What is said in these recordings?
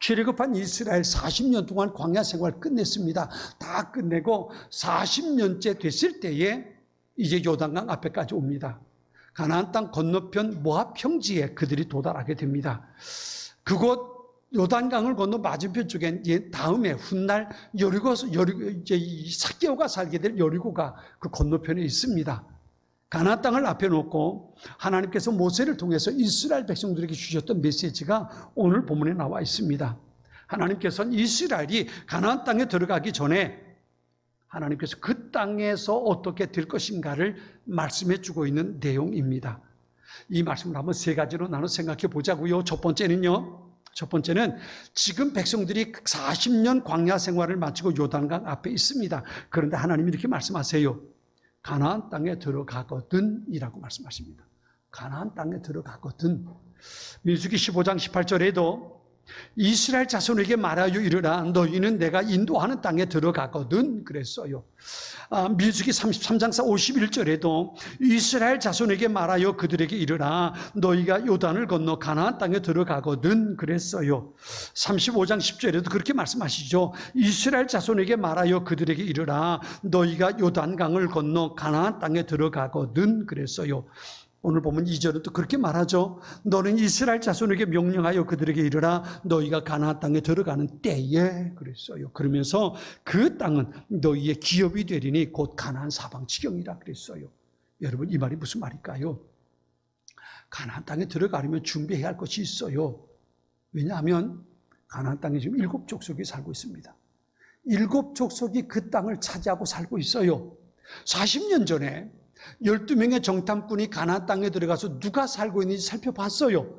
출애굽한 이스라엘 40년 동안 광야 생활 끝냈습니다. 다 끝내고 40년째 됐을 때에 이제 요단강 앞에까지 옵니다. 가나안 땅 건너편 모압 평지에 그들이 도달하게 됩니다. 그곳 요단강을 건너 맞은편 쪽엔 다음에 훗날 삭개오가 살게 될 여리고가 그 건너편에 있습니다. 가나안 땅을 앞에 놓고 하나님께서 모세를 통해서 이스라엘 백성들에게 주셨던 메시지가 오늘 본문에 나와 있습니다. 하나님께서는 이스라엘이 가나안 땅에 들어가기 전에 하나님께서 그 땅에서 어떻게 될 것인가를 말씀해 주고 있는 내용입니다. 이 말씀을 한번 세 가지로 나눠 생각해 보자고요. 첫 번째는 지금 백성들이 40년 광야 생활을 마치고 요단강 앞에 있습니다. 그런데 하나님이 이렇게 말씀하세요. 가나안 땅에 들어가거든 이라고 말씀하십니다. 가나안 땅에 들어가거든. 민수기 15장 18절에도 이스라엘 자손에게 말하여 이르라 너희는 내가 인도하는 땅에 들어가거든 그랬어요. 민수기 33장 51절에도 이스라엘 자손에게 말하여 그들에게 이르라 너희가 요단을 건너 가나안 땅에 들어가거든 그랬어요. 35장 10절에도 그렇게 말씀하시죠. 이스라엘 자손에게 말하여 그들에게 이르라 너희가 요단강을 건너 가나안 땅에 들어가거든 그랬어요. 오늘 보면 2절은 또 그렇게 말하죠. 너는 이스라엘 자손에게 명령하여 그들에게 이르라 너희가 가나안 땅에 들어가는 때에 그랬어요. 그러면서 그 땅은 너희의 기업이 되리니 곧 가나안 사방 지경이라 그랬어요. 여러분 이 말이 무슨 말일까요? 가나안 땅에 들어가려면 준비해야 할 것이 있어요. 왜냐하면 가나안 땅에 지금 7족속이 살고 있습니다. 7족속이 그 땅을 차지하고 살고 있어요. 40년 전에 12명의 정탐꾼이 가나안 땅에 들어가서 누가 살고 있는지 살펴봤어요.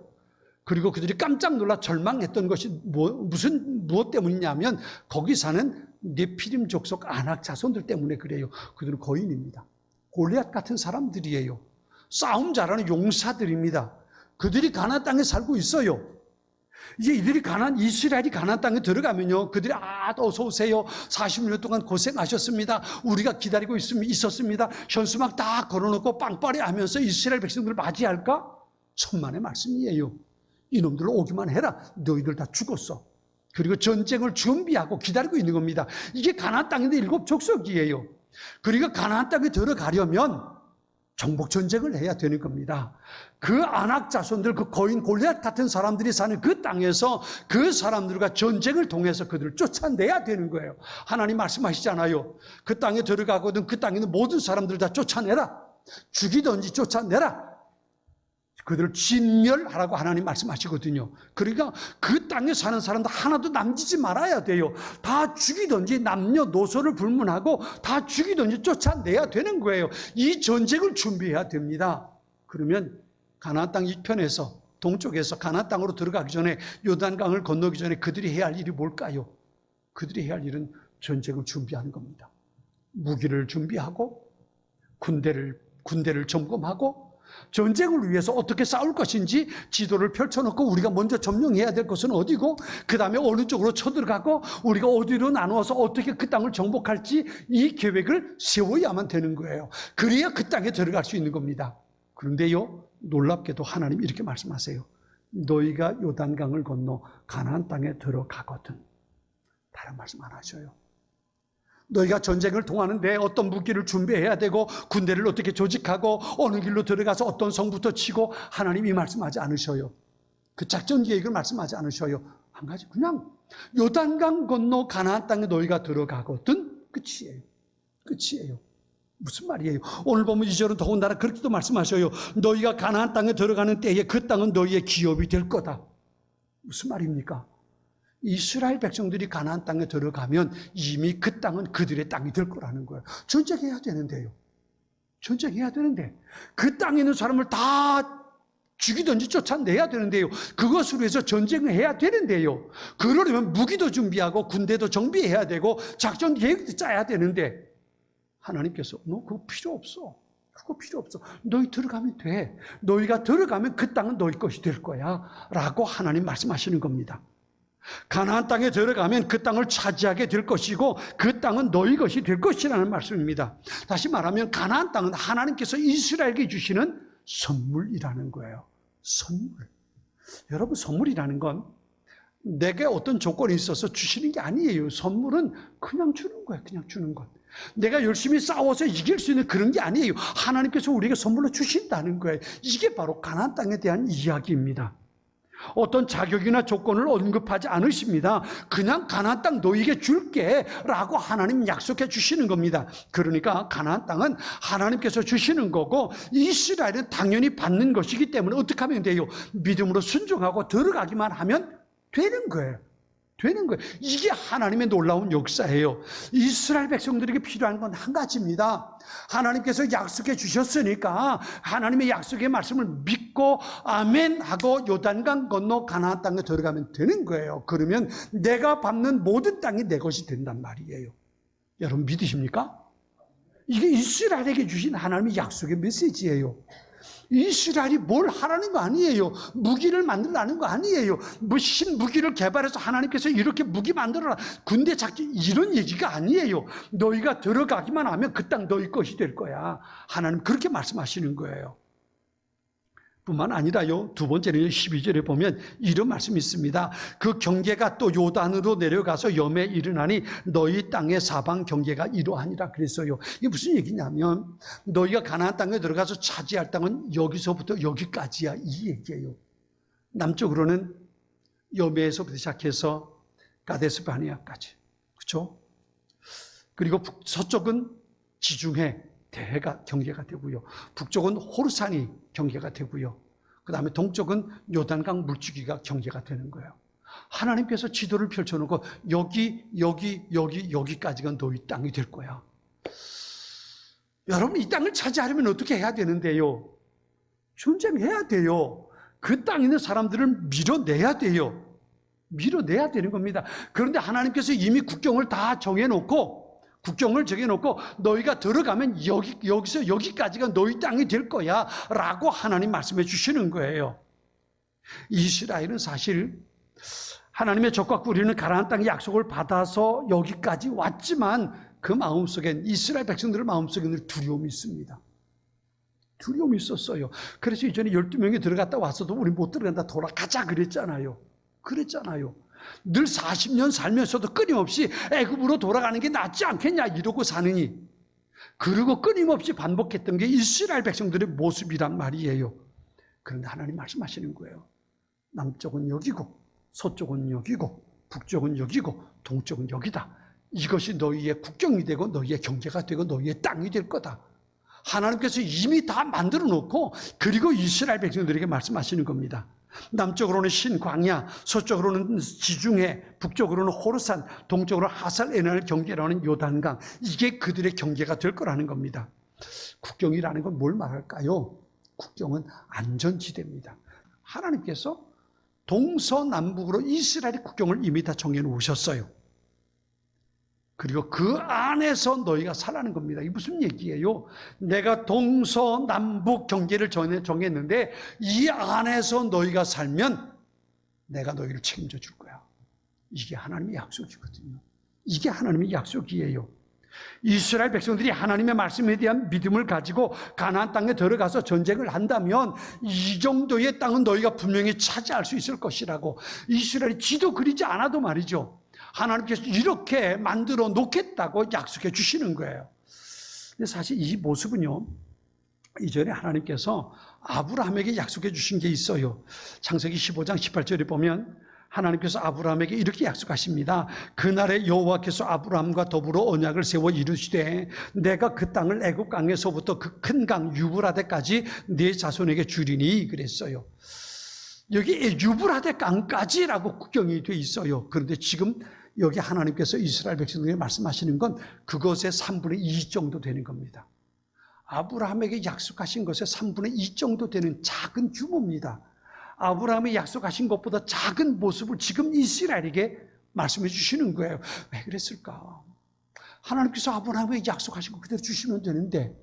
그리고 그들이 깜짝 놀라 절망했던 것이 무엇 때문이냐면 거기 사는 네피림 족속 아낙 자손들 때문에 그래요. 그들은 거인입니다. 골리앗 같은 사람들이에요. 싸움 잘하는 용사들입니다. 그들이 가나안 땅에 살고 있어요. 이제 이들이 이스라엘이 가나안 땅에 들어가면요, 그들이 어서 오세요. 40년 동안 고생하셨습니다. 우리가 기다리고 있었습니다. 현수막 다 걸어놓고 빵빠레 하면서 이스라엘 백성들을 맞이할까? 천만의 말씀이에요. 이놈들 오기만 해라. 너희들 다 죽었어. 그리고 전쟁을 준비하고 기다리고 있는 겁니다. 이게 가나안 땅인데 7족속이에요. 그리고 가나안 땅에 들어가려면 정복 전쟁을 해야 되는 겁니다. 그 아낙 자손들, 그 거인 골리앗 같은 사람들이 사는 그 땅에서 그 사람들과 전쟁을 통해서 그들을 쫓아내야 되는 거예요. 하나님 말씀하시잖아요. 그 땅에 들어가거든 그 땅에 있는 모든 사람들을 다 쫓아내라. 죽이든지 쫓아내라. 그들을 진멸하라고 하나님 말씀하시거든요. 그러니까 그 땅에 사는 사람들 하나도 남기지 말아야 돼요. 다 죽이든지 남녀노소를 불문하고 다 죽이든지 쫓아내야 되는 거예요. 이 전쟁을 준비해야 됩니다. 그러면 가나안 땅 이편에서 동쪽에서 가나안 땅으로 들어가기 전에 요단강을 건너기 전에 그들이 해야 할 일이 뭘까요? 그들이 해야 할 일은 전쟁을 준비하는 겁니다. 무기를 준비하고 군대를 점검하고 전쟁을 위해서 어떻게 싸울 것인지 지도를 펼쳐놓고 우리가 먼저 점령해야 될 것은 어디고 그 다음에 어느 쪽으로 쳐들어가고 우리가 어디로 나누어서 어떻게 그 땅을 정복할지 이 계획을 세워야만 되는 거예요. 그래야 그 땅에 들어갈 수 있는 겁니다. 그런데요, 놀랍게도 하나님이 이렇게 말씀하세요. 너희가 요단강을 건너 가나안 땅에 들어가거든. 다른 말씀 안 하셔요. 너희가 전쟁을 통하는데 어떤 무기를 준비해야 되고 군대를 어떻게 조직하고 어느 길로 들어가서 어떤 성부터 치고 하나님이 말씀하지 않으셔요. 그 작전 계획을 말씀하지 않으셔요. 한 가지 그냥 요단강 건너 가나안 땅에 너희가 들어가거든. 끝이에요. 무슨 말이에요? 오늘 보면 2절은 더군다나 그렇게도 말씀하셔요. 너희가 가나안 땅에 들어가는 때에 그 땅은 너희의 기업이 될 거다. 무슨 말입니까? 이스라엘 백성들이 가나안 땅에 들어가면 이미 그 땅은 그들의 땅이 될 거라는 거예요. 전쟁해야 되는데 그 땅에 있는 사람을 다 죽이든지 쫓아내야 되는데요. 그것으로 해서 전쟁을 해야 되는데요. 그러려면 무기도 준비하고 군대도 정비해야 되고 작전 계획도 짜야 되는데 하나님께서 너 그거 필요 없어. 너희 들어가면 돼. 너희가 들어가면 그 땅은 너희 것이 될 거야 라고 하나님 말씀하시는 겁니다. 가나안 땅에 들어가면 그 땅을 차지하게 될 것이고 그 땅은 너희 것이 될 것이라는 말씀입니다. 다시 말하면 가나안 땅은 하나님께서 이스라엘에게 주시는 선물이라는 거예요. 선물. 여러분, 선물이라는 건 내게 어떤 조건이 있어서 주시는 게 아니에요. 선물은 그냥 주는 거예요. 그냥 주는 것. 내가 열심히 싸워서 이길 수 있는 그런 게 아니에요. 하나님께서 우리에게 선물로 주신다는 거예요. 이게 바로 가나안 땅에 대한 이야기입니다. 어떤 자격이나 조건을 언급하지 않으십니다. 그냥 가나안 땅 너희에게 줄게 라고 하나님 약속해 주시는 겁니다. 그러니까 가나안 땅은 하나님께서 주시는 거고 이스라엘은 당연히 받는 것이기 때문에 어떻게 하면 돼요? 믿음으로 순종하고 들어가기만 하면 되는 거예요. 되는 거예요. 이게 하나님의 놀라운 역사예요. 이스라엘 백성들에게 필요한 건 한 가지입니다. 하나님께서 약속해 주셨으니까 하나님의 약속의 말씀을 믿고 아멘 하고 요단강 건너 가나안 땅에 들어가면 되는 거예요. 그러면 내가 밟는 모든 땅이 내 것이 된단 말이에요. 여러분 믿으십니까? 이게 이스라엘에게 주신 하나님의 약속의 메시지예요. 이스라엘이 뭘 하라는 거 아니에요. 무기를 만들라는 거 아니에요. 무기를 개발해서 하나님께서 이렇게 무기 만들어라, 군대 작전, 이런 얘기가 아니에요. 너희가 들어가기만 하면 그 땅 너희 것이 될 거야. 하나님 그렇게 말씀하시는 거예요. 뿐만 아니라요, 두 번째는 12절에 보면 이런 말씀이 있습니다. 그 경계가 또 요단으로 내려가서 염에 이르나니 너희 땅의 사방 경계가 이러하니라 그랬어요. 이게 무슨 얘기냐면 너희가 가나안 땅에 들어가서 차지할 땅은 여기서부터 여기까지야, 이 얘기예요. 남쪽으로는 염에서부터 시작해서 가데스 바네아까지, 그렇죠? 그리고 서쪽은 지중해 대해가 경계가 되고요. 북쪽은 호르산이 경계가 되고요. 그 다음에 동쪽은 요단강 물줄기가 경계가 되는 거예요. 하나님께서 지도를 펼쳐놓고 여기까지가 너희 땅이 될 거야. 여러분 이 땅을 차지하려면 어떻게 해야 되는데요? 전쟁해야 돼요. 그 땅에 있는 사람들을 밀어내야 돼요. 밀어내야 되는 겁니다. 그런데 하나님께서 이미 국경을 다 정해놓고 너희가 들어가면 여기서 여기까지가 너희 땅이 될 거야 라고 하나님 말씀해 주시는 거예요. 이스라엘은 사실 하나님의 젖과 꿀이는 가나안 땅의 약속을 받아서 여기까지 왔지만 그 마음속엔, 이스라엘 백성들의 마음속에는 두려움이 있습니다. 두려움이 있었어요. 그래서 이전에 12명이 들어갔다 왔어도 우리 못 들어간다, 돌아가자 그랬잖아요. 늘 40년 살면서도 끊임없이 애굽으로 돌아가는 게 낫지 않겠냐 이러고 사느니, 그리고 끊임없이 반복했던 게 이스라엘 백성들의 모습이란 말이에요. 그런데 하나님 말씀하시는 거예요. 남쪽은 여기고 서쪽은 여기고 북쪽은 여기고 동쪽은 여기다. 이것이 너희의 국경이 되고 너희의 경계가 되고 너희의 땅이 될 거다. 하나님께서 이미 다 만들어 놓고 그리고 이스라엘 백성들에게 말씀하시는 겁니다. 남쪽으로는 신광야, 서쪽으로는 지중해, 북쪽으로는 호르산, 동쪽으로는 하살 에나를 경계로 하는 요단강, 이게 그들의 경계가 될 거라는 겁니다. 국경이라는 건 뭘 말할까요? 국경은 안전지대입니다. 하나님께서 동서남북으로 이스라엘의 국경을 이미 다 정해놓으셨어요. 그리고 그 안에서 너희가 살라는 겁니다. 이게 무슨 얘기예요? 내가 동서남북 경계를 정했는데 이 안에서 너희가 살면 내가 너희를 책임져 줄 거야. 이게 하나님의 약속이거든요. 이게 하나님의 약속이에요. 이스라엘 백성들이 하나님의 말씀에 대한 믿음을 가지고 가나안 땅에 들어가서 전쟁을 한다면 이 정도의 땅은 너희가 분명히 차지할 수 있을 것이라고, 이스라엘이 지도 그리지 않아도 말이죠, 하나님께서 이렇게 만들어 놓겠다고 약속해 주시는 거예요. 근데 사실 이 모습은요, 이전에 하나님께서 아브라함에게 약속해 주신 게 있어요. 창세기 15장 18절에 보면 하나님께서 아브라함에게 이렇게 약속하십니다. 그날에 여호와께서 아브라함과 더불어 언약을 세워 이루시되 내가 그 땅을 애굽 강에서부터 그 큰 강 유브라데까지 네 자손에게 주리니 그랬어요. 여기 유브라데 강까지라고 국경이 돼 있어요. 그런데 지금 여기 하나님께서 이스라엘 백성들에게 말씀하시는 건 그것의 3분의 2 정도 되는 겁니다. 아브라함에게 약속하신 것의 3분의 2 정도 되는 작은 규모입니다. 아브라함이 약속하신 것보다 작은 모습을 지금 이스라엘에게 말씀해 주시는 거예요. 왜 그랬을까? 하나님께서 아브라함에게 약속하신 거 그대로 주시면 되는데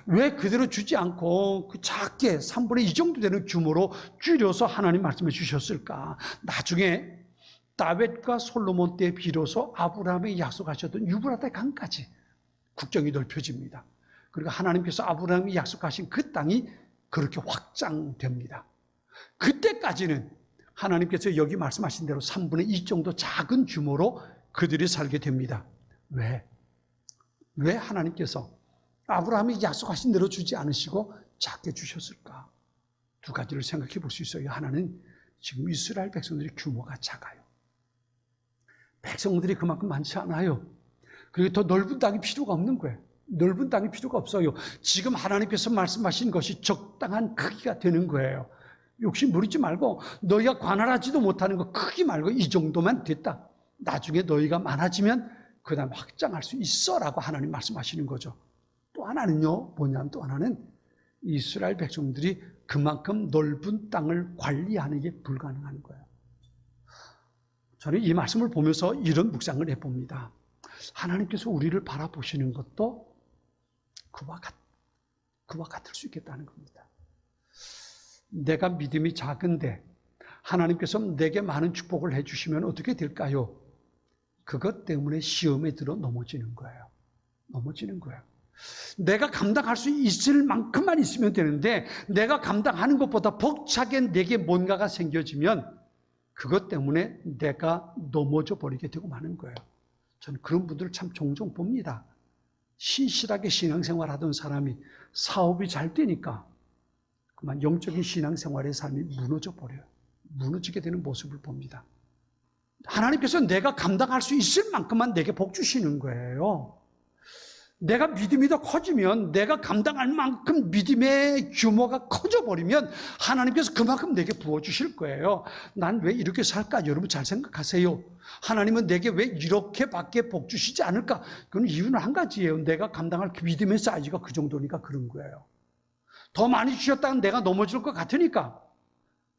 왜 그대로 주지 않고 그 작게 3분의 2 정도 되는 규모로 줄여서 하나님 말씀해 주셨을까? 나중에 다윗과 솔로몬 때 비로소 아브라함에게 약속하셨던 유브라데 강까지 국경이 넓혀집니다. 그리고 하나님께서 아브라함이 약속하신 그 땅이 그렇게 확장됩니다. 그때까지는 하나님께서 여기 말씀하신 대로 3분의 2 정도 작은 규모로 그들이 살게 됩니다. 왜? 왜 하나님께서 아브라함이 약속하신 대로 주지 않으시고 작게 주셨을까? 두 가지를 생각해 볼 수 있어요. 하나는 지금 이스라엘 백성들의 규모가 작아요. 백성들이 그만큼 많지 않아요. 그리고 더 넓은 땅이 필요가 없는 거예요. 넓은 땅이 필요가 없어요. 지금 하나님께서 말씀하신 것이 적당한 크기가 되는 거예요. 욕심 부리지 말고 너희가 관할하지도 못하는 거 크기 말고 이 정도만 됐다. 나중에 너희가 많아지면 그 다음 확장할 수 있어라고 하나님 말씀하시는 거죠. 또 하나는요, 뭐냐면 또 하나는 이스라엘 백성들이 그만큼 넓은 땅을 관리하는 게 불가능한 거예요. 저는 이 말씀을 보면서 이런 묵상을 해봅니다. 하나님께서 우리를 바라보시는 것도 그와 같을 수 있겠다는 겁니다. 내가 믿음이 작은데 하나님께서 내게 많은 축복을 해주시면 어떻게 될까요? 그것 때문에 시험에 들어 넘어지는 거예요. 넘어지는 거예요. 내가 감당할 수 있을 만큼만 있으면 되는데 내가 감당하는 것보다 벅차게 내게 뭔가가 생겨지면 그것 때문에 내가 넘어져 버리게 되고 마는 거예요. 저는 그런 분들을 참 종종 봅니다. 신실하게 신앙생활 하던 사람이 사업이 잘 되니까 그만 영적인 신앙생활의 삶이 무너져 버려요. 무너지게 되는 모습을 봅니다. 하나님께서 내가 감당할 수 있을 만큼만 내게 복 주시는 거예요. 내가 믿음이 더 커지면 내가 감당할 만큼 믿음의 규모가 커져버리면 하나님께서 그만큼 내게 부어주실 거예요. 난 왜 이렇게 살까? 여러분 잘 생각하세요. 하나님은 내게 왜 이렇게밖에 복 주시지 않을까? 그건 이유는 한 가지예요. 내가 감당할 믿음의 사이즈가 그 정도니까 그런 거예요. 더 많이 주셨다면 내가 넘어질 것 같으니까.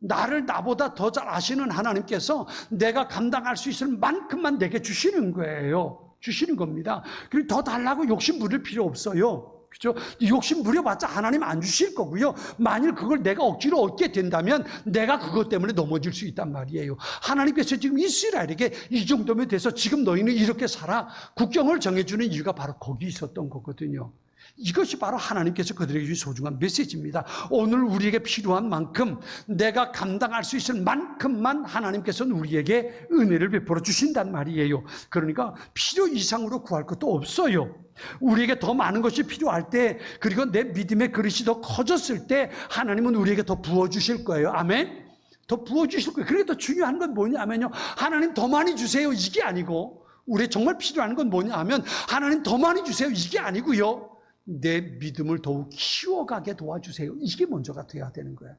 나를 나보다 더 잘 아시는 하나님께서 내가 감당할 수 있을 만큼만 내게 주시는 거예요. 주시는 겁니다. 그리고 더 달라고 욕심 부릴 필요 없어요. 그렇죠? 욕심 부려봤자 하나님 안 주실 거고요. 만일 그걸 내가 억지로 얻게 된다면 내가 그것 때문에 넘어질 수 있단 말이에요. 하나님께서 지금 이스라엘에게 이 정도면 돼서 지금 너희는 이렇게 살아 국경을 정해주는 이유가 바로 거기 있었던 거거든요. 이것이 바로 하나님께서 그들에게 주신 소중한 메시지입니다. 오늘 우리에게 필요한 만큼 내가 감당할 수 있을 만큼만 하나님께서는 우리에게 은혜를 베풀어 주신단 말이에요. 그러니까 필요 이상으로 구할 것도 없어요. 우리에게 더 많은 것이 필요할 때, 그리고 내 믿음의 그릇이 더 커졌을 때 하나님은 우리에게 더 부어주실 거예요. 아멘? 더 부어주실 거예요. 그러니까 더 중요한 건 뭐냐면요, 하나님 더 많이 주세요 이게 아니고, 우리에 정말 필요한 건 뭐냐 하면 하나님 더 많이 주세요 이게 아니고요, 내 믿음을 더욱 키워가게 도와주세요. 이게 먼저가 돼야 되는 거예요.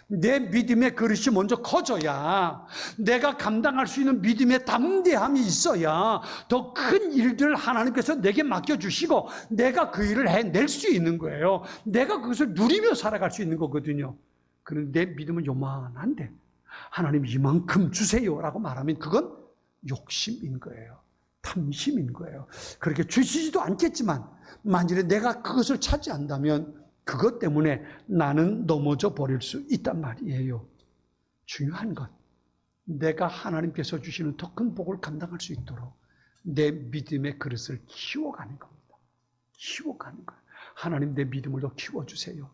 내 믿음의 그릇이 먼저 커져야, 내가 감당할 수 있는 믿음의 담대함이 있어야 더 큰 일들을 하나님께서 내게 맡겨주시고 내가 그 일을 해낼 수 있는 거예요. 내가 그것을 누리며 살아갈 수 있는 거거든요. 그런데 내 믿음은 요만한데 하나님 이만큼 주세요라고 말하면 그건 욕심인 거예요. 탐심인 거예요. 그렇게 주시지도 않겠지만 만일에 내가 그것을 차지한다면 그것 때문에 나는 넘어져 버릴 수 있단 말이에요. 중요한 건 내가 하나님께서 주시는 더 큰 복을 감당할 수 있도록 내 믿음의 그릇을 키워가는 겁니다. 키워가는 거예요. 하나님 내 믿음을 더 키워주세요.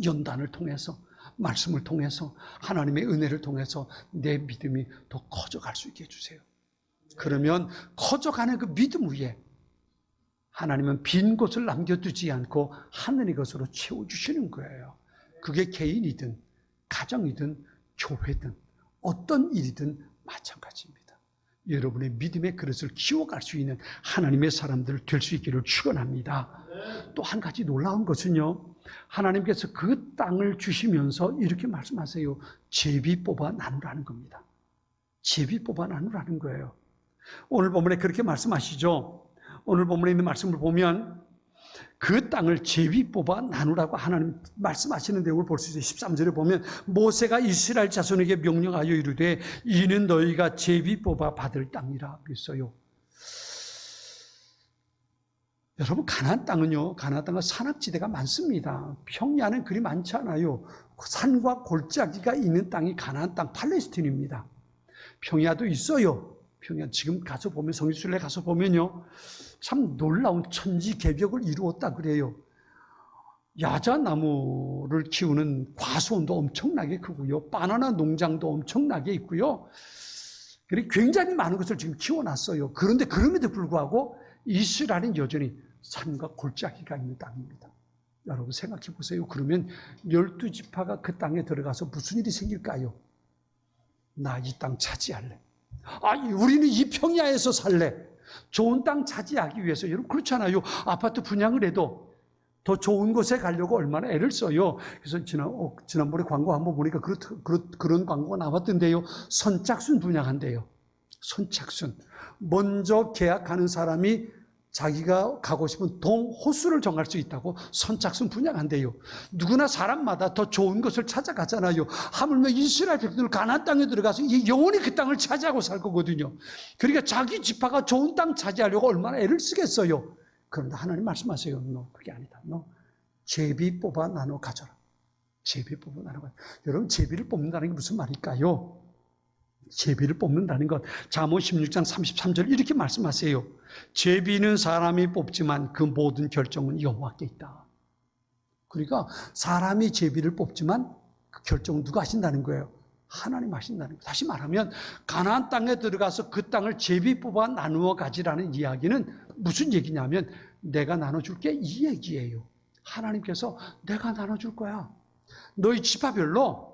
연단을 통해서, 말씀을 통해서, 하나님의 은혜를 통해서 내 믿음이 더 커져갈 수 있게 해주세요. 그러면 커져가는 그 믿음 위에 하나님은 빈 곳을 남겨두지 않고 하늘의 것으로 채워주시는 거예요. 그게 개인이든 가정이든 교회든 어떤 일이든 마찬가지입니다. 여러분의 믿음의 그릇을 키워갈 수 있는 하나님의 사람들 될 수 있기를 축원합니다. 또 한 가지 놀라운 것은요, 하나님께서 그 땅을 주시면서 이렇게 말씀하세요. 제비 뽑아 나누라는 겁니다. 제비 뽑아 나누라는 거예요. 오늘 본문에 그렇게 말씀하시죠. 오늘 본문에 있는 말씀을 보면 그 땅을 제비 뽑아 나누라고 하나님 말씀하시는 내용을 볼 수 있어요. 13절에 보면 모세가 이스라엘 자손에게 명령하여 이르되 이는 너희가 제비 뽑아 받을 땅이라 그랬어요. 여러분, 가나안 땅은요, 가나안 땅은 산악지대가 많습니다. 평야는 그리 많지 않아요. 산과 골짜기가 있는 땅이 가나안 땅 팔레스틴입니다. 평야도 있어요. 평야 지금 가서 보면, 성지순례 가서 보면요, 참 놀라운 천지개벽을 이루었다 그래요. 야자나무를 키우는 과수원도 엄청나게 크고요. 바나나 농장도 엄청나게 있고요. 그리고 굉장히 많은 것을 지금 키워놨어요. 그런데 그럼에도 불구하고 이스라엘은 여전히 산과 골짜기가 있는 땅입니다. 여러분 생각해 보세요. 그러면 12지파가 그 땅에 들어가서 무슨 일이 생길까요? 나 이 땅 차지할래. 우리는 이 평야에서 살래. 좋은 땅 차지하기 위해서. 여러분 그렇잖아요. 아파트 분양을 해도 더 좋은 곳에 가려고 얼마나 애를 써요. 그래서 지난번에 광고 한번 보니까 그런 광고가 나왔던데요. 선착순 분양한대요. 선착순. 먼저 계약하는 사람이 자기가 가고 싶은 호수를 정할 수 있다고 선착순 분양한대요. 누구나 사람마다 더 좋은 것을 찾아가잖아요. 하물며 이스라엘 백성들 가나안 땅에 들어가서 영원히 그 땅을 차지하고 살 거거든요. 그러니까 자기 지파가 좋은 땅 차지하려고 얼마나 애를 쓰겠어요. 그런데 하나님 말씀하세요. 너 그게 아니다. 너 제비 뽑아 나눠 가져라. 제비 뽑아 나눠 가져라. 여러분 제비를 뽑는다는 게 무슨 말일까요? 제비를 뽑는다는 것. 잠언 16장 33절 이렇게 말씀하세요. 제비는 사람이 뽑지만 그 모든 결정은 여호와께 있다. 그러니까 사람이 제비를 뽑지만 그 결정은 누가 하신다는 거예요? 하나님 하신다는 거예요. 다시 말하면 가나안 땅에 들어가서 그 땅을 제비 뽑아 나누어 가지라는 이야기는 무슨 얘기냐면 내가 나눠줄게 이 얘기예요. 하나님께서 내가 나눠줄 거야. 너희 지파별로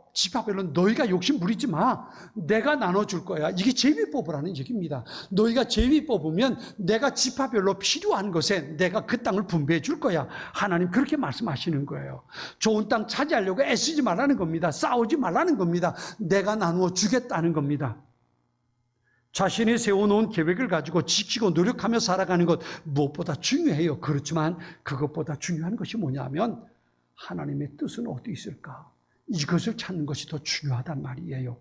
너희가 욕심 부리지 마. 내가 나눠줄 거야. 이게 제비 뽑으라는 얘기입니다. 너희가 제비 뽑으면 내가 지파별로 필요한 것에 내가 그 땅을 분배해 줄 거야. 하나님 그렇게 말씀하시는 거예요. 좋은 땅 차지하려고 애쓰지 말라는 겁니다. 싸우지 말라는 겁니다. 내가 나누어 주겠다는 겁니다. 자신이 세워놓은 계획을 가지고 지키고 노력하며 살아가는 것 무엇보다 중요해요. 그렇지만 그것보다 중요한 것이 뭐냐면 하나님의 뜻은 어디 있을까? 이것을 찾는 것이 더 중요하단 말이에요.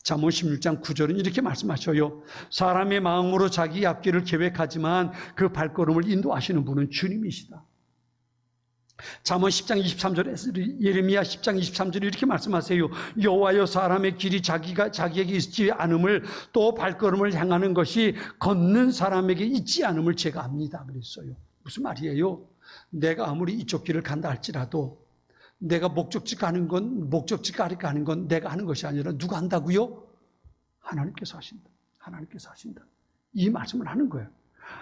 잠언 16장 9절은 이렇게 말씀하셔요. 사람의 마음으로 자기 앞길을 계획하지만 그 발걸음을 인도하시는 분은 주님이시다. 잠언 10장 23절에 예레미야 10장 23절에 이렇게 말씀하세요. 여호와여 사람의 길이 자기에게 있지 않음을 또 발걸음을 향하는 것이 걷는 사람에게 있지 않음을 제가 압니다. 그랬어요. 무슨 말이에요? 내가 아무리 이쪽 길을 간다 할지라도 내가 목적지 가는 건 내가 하는 것이 아니라 누가 한다고요? 하나님께서 하신다. 하나님께서 하신다. 이 말씀을 하는 거예요.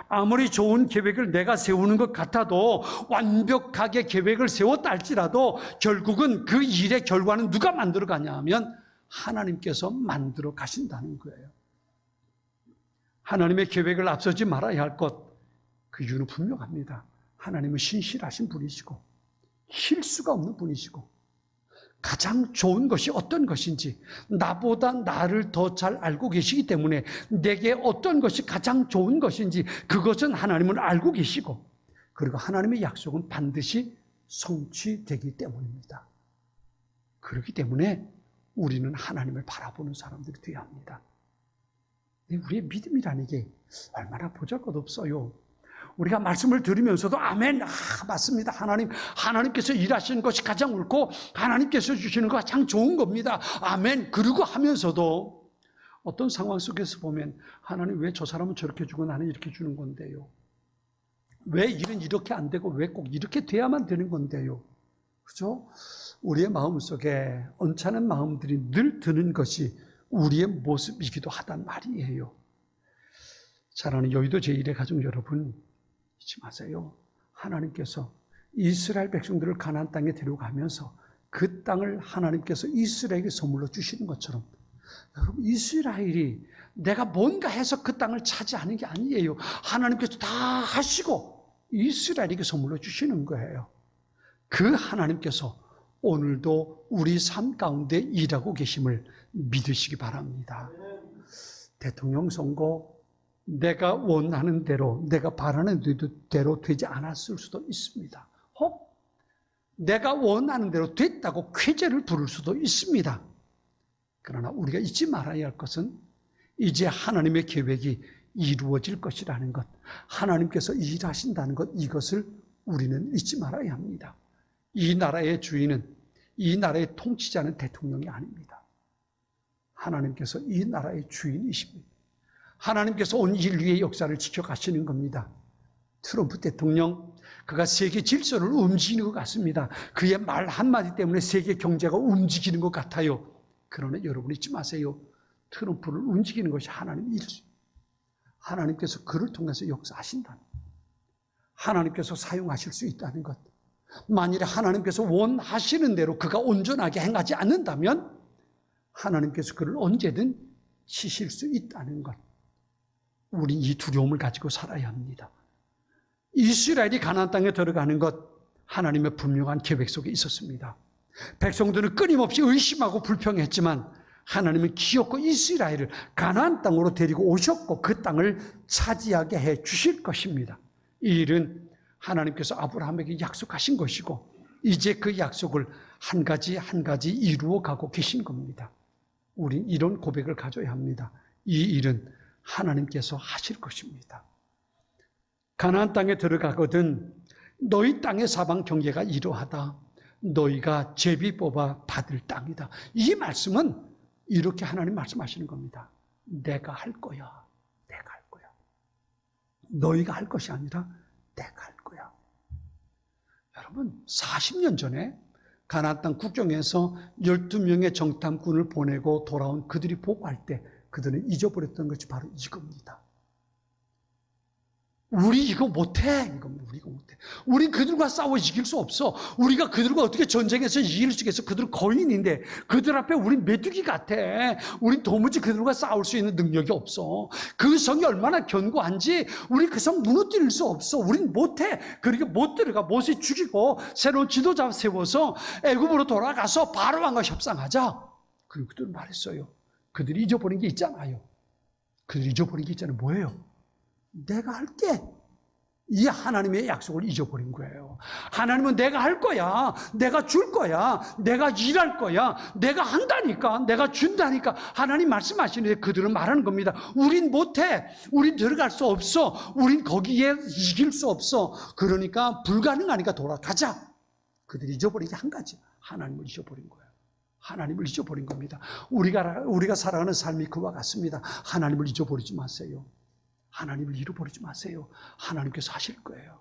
아무리 좋은 계획을 내가 세우는 것 같아도 완벽하게 계획을 세웠다 할지라도 결국은 그 일의 결과는 누가 만들어 가냐 하면 하나님께서 만들어 가신다는 거예요. 하나님의 계획을 앞서지 말아야 할 것, 그 이유는 분명합니다. 하나님은 신실하신 분이시고 실수가 없는 분이시고 가장 좋은 것이 어떤 것인지 나보다 나를 더 잘 알고 계시기 때문에 내게 어떤 것이 가장 좋은 것인지 그것은 하나님은 알고 계시고 그리고 하나님의 약속은 반드시 성취되기 때문입니다. 그렇기 때문에 우리는 하나님을 바라보는 사람들이 되어야 합니다. 우리의 믿음이라는 게 얼마나 보잘것없어요. 우리가 말씀을 들으면서도 아멘, 맞습니다. 하나님께서 일하시는 것이 가장 옳고 하나님께서 주시는 것 가장 좋은 겁니다. 아멘. 그러고 하면서도 어떤 상황 속에서 보면 하나님 왜 저 사람은 저렇게 주고 나는 이렇게 주는 건데요. 왜 일은 이렇게 안 되고 왜 꼭 이렇게 돼야만 되는 건데요. 그죠? 우리의 마음속에 언짢은 마음들이 늘 드는 것이 우리의 모습이기도 하단 말이에요. 사랑하는 여의도 제1의 가족 여러분, 잊지 마세요. 하나님께서 이스라엘 백성들을 가나안 땅에 데려가면서 그 땅을 하나님께서 이스라엘에게 선물로 주시는 것처럼 여러분 이스라엘이 내가 뭔가 해서 그 땅을 차지하는 게 아니에요. 하나님께서 다 하시고 이스라엘에게 선물로 주시는 거예요. 그 하나님께서 오늘도 우리 삶 가운데 일하고 계심을 믿으시기 바랍니다. 대통령 선거 내가 원하는 대로, 내가 바라는 대로 되지 않았을 수도 있습니다. 혹 내가 원하는 대로 됐다고 쾌재를 부를 수도 있습니다. 그러나 우리가 잊지 말아야 할 것은 이제 하나님의 계획이 이루어질 것이라는 것, 하나님께서 일하신다는 것, 이것을 우리는 잊지 말아야 합니다. 이 나라의 주인은, 이 나라의 통치자는 대통령이 아닙니다. 하나님께서 이 나라의 주인이십니다. 하나님께서 온 인류의 역사를 지켜가시는 겁니다. 트럼프 대통령, 그가 세계 질서를 움직이는 것 같습니다. 그의 말 한마디 때문에 세계 경제가 움직이는 것 같아요. 그러나 여러분 잊지 마세요. 트럼프를 움직이는 것이 하나님의 일이죠. 하나님께서 그를 통해서 역사하신다는 것. 하나님께서 사용하실 수 있다는 것. 만일에 하나님께서 원하시는 대로 그가 온전하게 행하지 않는다면 하나님께서 그를 언제든 치실 수 있다는 것. 우린 이 두려움을 가지고 살아야 합니다. 이스라엘이 가나안 땅에 들어가는 것, 하나님의 분명한 계획 속에 있었습니다. 백성들은 끊임없이 의심하고 불평했지만 하나님은 기어코 이스라엘을 가나안 땅으로 데리고 오셨고 그 땅을 차지하게 해 주실 것입니다. 이 일은 하나님께서 아브라함에게 약속하신 것이고 이제 그 약속을 한 가지 한 가지 이루어 가고 계신 겁니다. 우린 이런 고백을 가져야 합니다. 이 일은 하나님께서 하실 것입니다. 가나안 땅에 들어가거든 너희 땅의 사방 경계가 이러하다. 너희가 제비 뽑아 받을 땅이다. 이 말씀은 이렇게 하나님 말씀하시는 겁니다. 내가 할 거야. 내가 할 거야. 너희가 할 것이 아니라 내가 할 거야. 여러분 40년 전에 가나안 땅 국경에서 12명의 정탐꾼을 보내고 돌아온 그들이 보고할 때 그들은 잊어버렸던 것이 바로 이겁니다. 우리 이거 못해. 우리 이거 못해. 우린 그들과 싸워 이길 수 없어. 우리가 그들과 어떻게 전쟁에서 이길 수 있겠어. 그들은 거인인데 그들 앞에 우린 메뚜기 같아. 우린 도무지 그들과 싸울 수 있는 능력이 없어. 그 성이 얼마나 견고한지 우리 그 성 무너뜨릴 수 없어. 우린 못해. 그러니까 못 들어가. 모세 죽이고 새로운 지도자 세워서 애굽으로 돌아가서 바로왕과 협상하자. 그리고 그들은 말했어요. 그들이 잊어버린 게 있잖아요. 그들이 잊어버린 게 있잖아요. 뭐예요? 내가 할게. 이 하나님의 약속을 잊어버린 거예요. 하나님은 내가 할 거야. 내가 줄 거야. 내가 일할 거야. 내가 한다니까. 내가 준다니까. 하나님 말씀하시는데 그들은 말하는 겁니다. 우린 못해. 우린 들어갈 수 없어. 우린 거기에 이길 수 없어. 그러니까 불가능하니까 돌아가자. 그들이 잊어버린 게 한 가지. 하나님을 잊어버린 거예요. 하나님을 잊어버린 겁니다. 우리가 살아가는 삶이 그와 같습니다. 하나님을 잊어버리지 마세요. 하나님을 잃어버리지 마세요. 하나님께서 하실 거예요.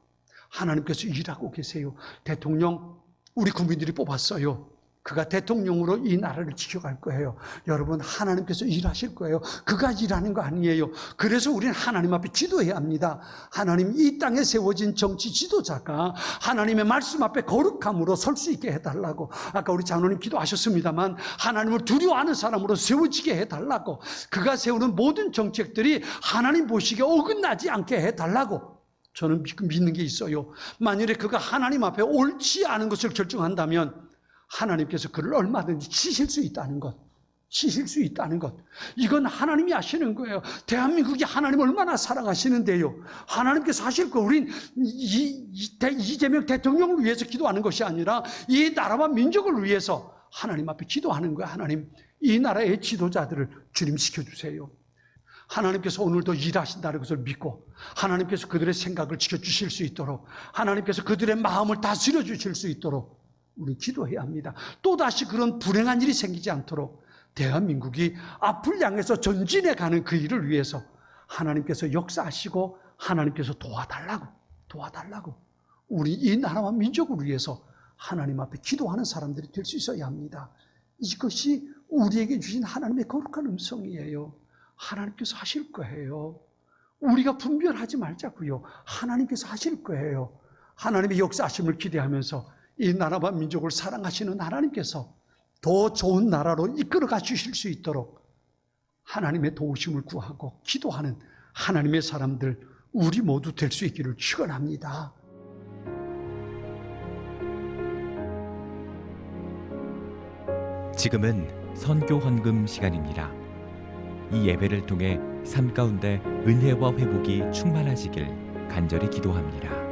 하나님께서 일하고 계세요. 대통령 우리 국민들이 뽑았어요. 그가 대통령으로 이 나라를 지켜갈 거예요. 여러분 하나님께서 일하실 거예요. 그가 일하는 거 아니에요. 그래서 우리는 하나님 앞에 기도해야 합니다. 하나님 이 땅에 세워진 정치 지도자가 하나님의 말씀 앞에 거룩함으로 설 수 있게 해달라고. 아까 우리 장로님 기도하셨습니다만 하나님을 두려워하는 사람으로 세워지게 해달라고. 그가 세우는 모든 정책들이 하나님 보시기에 어긋나지 않게 해달라고. 저는 믿는 게 있어요. 만일에 그가 하나님 앞에 옳지 않은 것을 결정한다면 하나님께서 그를 얼마든지 치실 수 있다는 것. 치실 수 있다는 것. 이건 하나님이 하시는 거예요. 대한민국이 하나님을 얼마나 사랑하시는데요. 하나님께서 하실 거예요. 우린 이재명 대통령을 위해서 기도하는 것이 아니라 이 나라와 민족을 위해서 하나님 앞에 기도하는 거예요. 하나님, 이 나라의 지도자들을 주님 지켜주세요. 하나님께서 오늘도 일하신다는 것을 믿고 하나님께서 그들의 생각을 지켜주실 수 있도록 하나님께서 그들의 마음을 다스려 주실 수 있도록 우리 기도해야 합니다. 또다시 그런 불행한 일이 생기지 않도록 대한민국이 앞을 향해서 전진해 가는 그 일을 위해서 하나님께서 역사하시고 하나님께서 도와달라고 우리 이 나라와 민족을 위해서 하나님 앞에 기도하는 사람들이 될 수 있어야 합니다. 이것이 우리에게 주신 하나님의 거룩한 음성이에요. 하나님께서 하실 거예요. 우리가 분별하지 말자고요. 하나님께서 하실 거예요. 하나님의 역사하심을 기대하면서 이 나라와 민족을 사랑하시는 하나님께서 더 좋은 나라로 이끌어가 주실 수 있도록 하나님의 도우심을 구하고 기도하는 하나님의 사람들 우리 모두 될 수 있기를 축원합니다. 지금은 선교 헌금 시간입니다. 이 예배를 통해 삶 가운데 은혜와 회복이 충만하시길 간절히 기도합니다.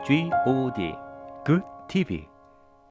GOD Good TV